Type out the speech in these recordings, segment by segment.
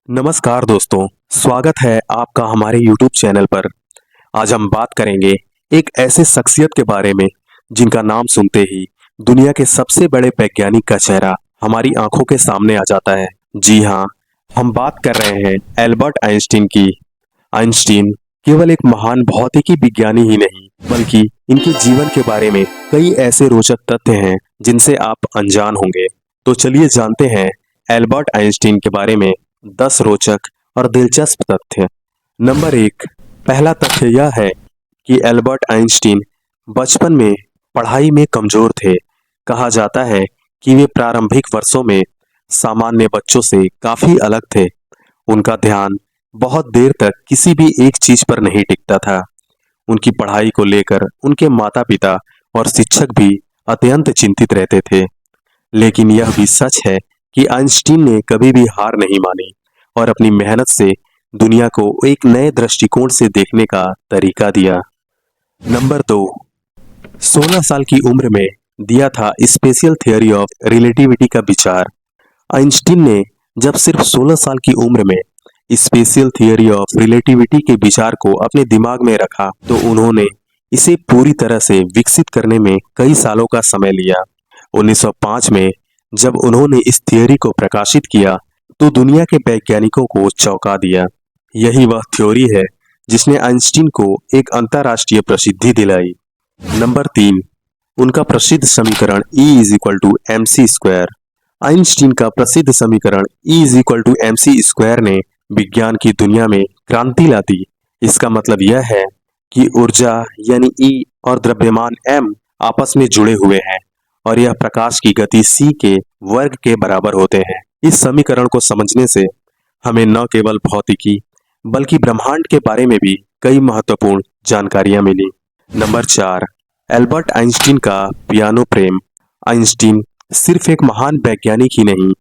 नमस्कार दोस्तों, स्वागत है आपका हमारे YouTube चैनल पर। आज हम बात करेंगे एक ऐसे शख्सियत के बारे में जिनका नाम सुनते ही दुनिया के सबसे बड़े वैज्ञानिक का चेहरा हमारी आंखों के सामने आ जाता है। जी हाँ, हम बात कर रहे हैं एल्बर्ट आइंस्टीन की। आइंस्टीन केवल एक महान भौतिकी विज्ञानी ही नहीं, बल्कि इनके जीवन के बारे में कई ऐसे रोचक तथ्य हैं जिनसे आप अनजान होंगे। तो चलिए जानते हैं एल्बर्ट आइंस्टीन के बारे में 10 रोचक और दिलचस्प तथ्य। नंबर 1, पहला तथ्य यह है कि एल्बर्ट आइंस्टीन बचपन में पढ़ाई में कमजोर थे। कहा जाता है कि वे प्रारंभिक वर्षों में सामान्य बच्चों से काफी अलग थे। उनका ध्यान बहुत देर तक किसी भी एक चीज पर नहीं टिकता था। उनकी पढ़ाई को लेकर उनके माता-पिता और शिक्षक भी अत्यंत चिंतित रहते थे। लेकिन यह भी सच है कि आइंस्टीन ने कभी भी हार नहीं मानी और अपनी मेहनत से दुनिया को एक नए दृष्टिकोण से देखने का तरीका दिया। नंबर 2, 16 साल की उम्र में दिया था स्पेशल थियरी ऑफ रिलेटिविटी का विचार। आइंस्टीन ने जब सिर्फ 16 साल की उम्र में स्पेशल थियरी ऑफ रिलेटिविटी के विचार को अपने दिमाग में रखा तो उन्होंने इसे पूरी तरह से विकसित करने में कई सालों का समय लिया। 1905 में जब उन्होंने इस थियरी को प्रकाशित किया तो दुनिया के वैज्ञानिकों को चौंका दिया। यही वह थ्योरी है जिसने आइंस्टीन को एक अंतर्राष्ट्रीय प्रसिद्धि दिलाई। नंबर 3, उनका प्रसिद्ध समीकरण E is equal to M C square. Einstein का प्रसिद्ध समीकरण E is equal to M C square ने विज्ञान की दुनिया में क्रांति ला दी। इसका मतलब यह है कि ऊर्जा यानी E और द्रव्यमान m आपस में जुड़े हुए हैं और यह प्रकाश की गति c के वर्ग के बराबर होते हैं। इस समीकरण को समझने से हमें न केवल भौतिकी बल्कि ब्रह्मांड के बारे में भी कई महत्वपूर्ण जानकारियां मिली। नंबर 4, एल्बर्ट आइंस्टीन का पियानो प्रेम। आइंस्टीन सिर्फ एक महान वैज्ञानिक ही नहीं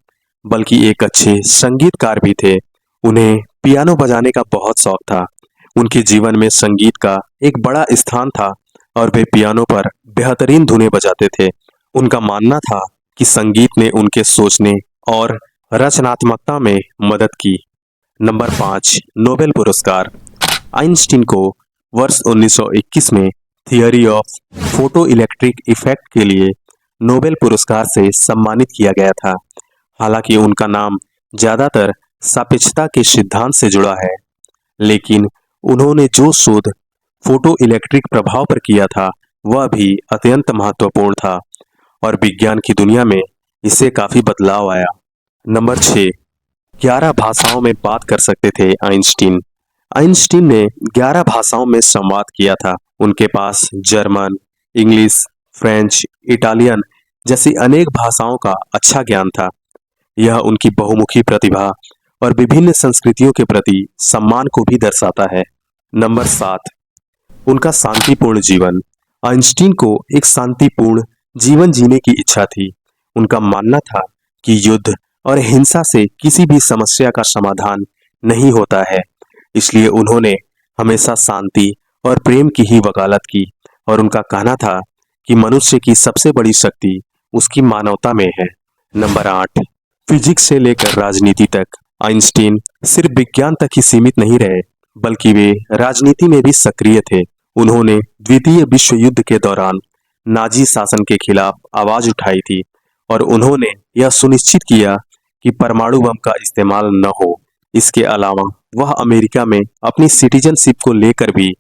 बल्कि एक अच्छे संगीतकार भी थे। उन्हें पियानो बजाने का बहुत शौक था। उनके जीवन में संगीत का एक बड़ा स्थान था और वे पियानो पर बेहतरीन धुनें बजाते थे। उनका मानना था कि संगीत ने उनके सोचने और रचनात्मकता में मदद की। नंबर 5, नोबेल पुरस्कार। आइंस्टीन को वर्ष 1921 में theory of photo electric effect के लिए नोबेल पुरस्कार से सम्मानित किया गया था। हालांकि उनका नाम ज्यादातर सापेक्षता के सिद्धांत से जुड़ा है, लेकिन उन्होंने जो शोध फोटो इलेक्ट्रिक प्रभाव पर किया था वह भी अत्यंत महत्वपूर्ण था और विज्ञान की दुनिया में इससे काफी बदलाव आया। नंबर 6, 11 भाषाओं में बात कर सकते थे आइंस्टीन। आइंस्टीन ने 11 भाषाओं में संवाद किया था। उनके पास जर्मन, इंग्लिश, फ्रेंच, इटालियन जैसी अनेक भाषाओं का अच्छा ज्ञान था। यह उनकी बहुमुखी प्रतिभा और विभिन्न संस्कृतियों के प्रति सम्मान को भी दर्शाता है। नंबर 7, उनका शांतिपूर्ण जीवन। आइंस्टीन को एक शांतिपूर्ण जीवन जीने की इच्छा थी। उनका मानना था कि युद्ध और हिंसा से किसी भी समस्या का समाधान नहीं होता है, इसलिए उन्होंने हमेशा शांति और प्रेम की ही वकालत की और उनका कहना था कि मनुष्य की सबसे बड़ी शक्ति उसकी मानवता में है। नंबर 8, फिजिक्स से लेकर राजनीति तक आइंस्टीन सिर्फ विज्ञान तक ही सीमित नहीं रहे बल्कि वे राजनीति में भी सक्रिय थे। उन्होंने द्वितीय विश्व युद्ध के दौरान नाजी शासन के खिलाफ आवाज उठाई थी और उन्होंने यह सुनिश्चित किया कि परमाणु बम का इस्तेमाल न हो। इसके अलावा वह अमेरिका में अपनी सिटीजनशिप को लेकर भी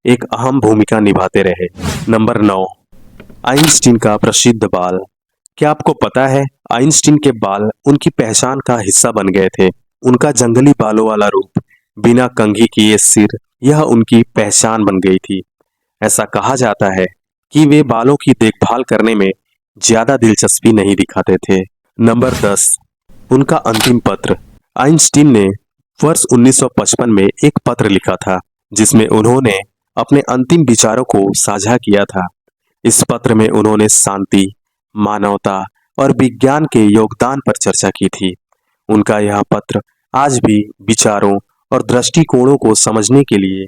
एक अहम भूमिका निभाते रहे। नंबर 9, आइंस्टीन का प्रसिद्ध बाल। क्या आपको पता है आइंस्टीन के बाल उनकी पहचान का हिस्सा बन गए थे। उनका जंगली बालों वाला रूप, बिना कंघी किए सिर, यह उनकी पहचान बन गई थी। ऐसा कहा जाता है कि वे बालों की देखभाल करने में ज्यादा दिलचस्पी नहीं दिखाते थे। नंबर 10, उनका अंतिम पत्र। आइंस्टीन ने वर्ष 1955 में एक पत्र लिखा था जिसमें उन्होंने अपने अंतिम विचारों को साझा किया था। इस पत्र में उन्होंने शांति, मानवता और विज्ञान के योगदान पर चर्चा की थी। उनका यह पत्र आज भी विचारों और दृष्टिकोणों को समझने के लिए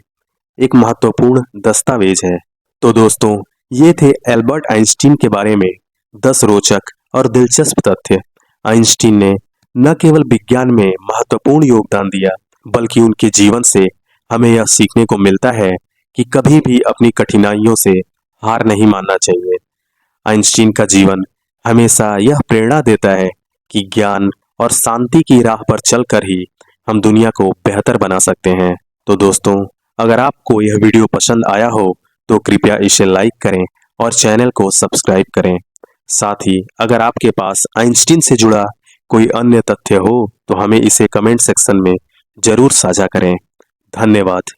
एक महत्वपूर्ण दस्तावेज है। तो दोस्तों, ये थे एल्बर्ट आइंस्टीन के बारे में 10 रोचक और दिलचस्प तथ्य। आइंस्टीन ने न केवल विज्ञान में महत्वपूर्ण योगदान दिया, बल्कि उनके जीवन से हमें यह सीखने को मिलता है कि कभी भी अपनी कठिनाइयों से हार नहीं मानना चाहिए। आइंस्टीन का जीवन हमेशा यह प्रेरणा देता है कि ज्ञान और शांति की राह पर चलकर ही हम दुनिया को बेहतर बना सकते हैं। तो दोस्तों, अगर आपको यह वीडियो पसंद आया हो तो कृपया इसे लाइक करें और चैनल को सब्सक्राइब करें। साथ ही अगर आपके पास आइंस्टीन से जुड़ा कोई अन्य तथ्य हो तो हमें इसे कमेंट सेक्शन में जरूर साझा करें। धन्यवाद।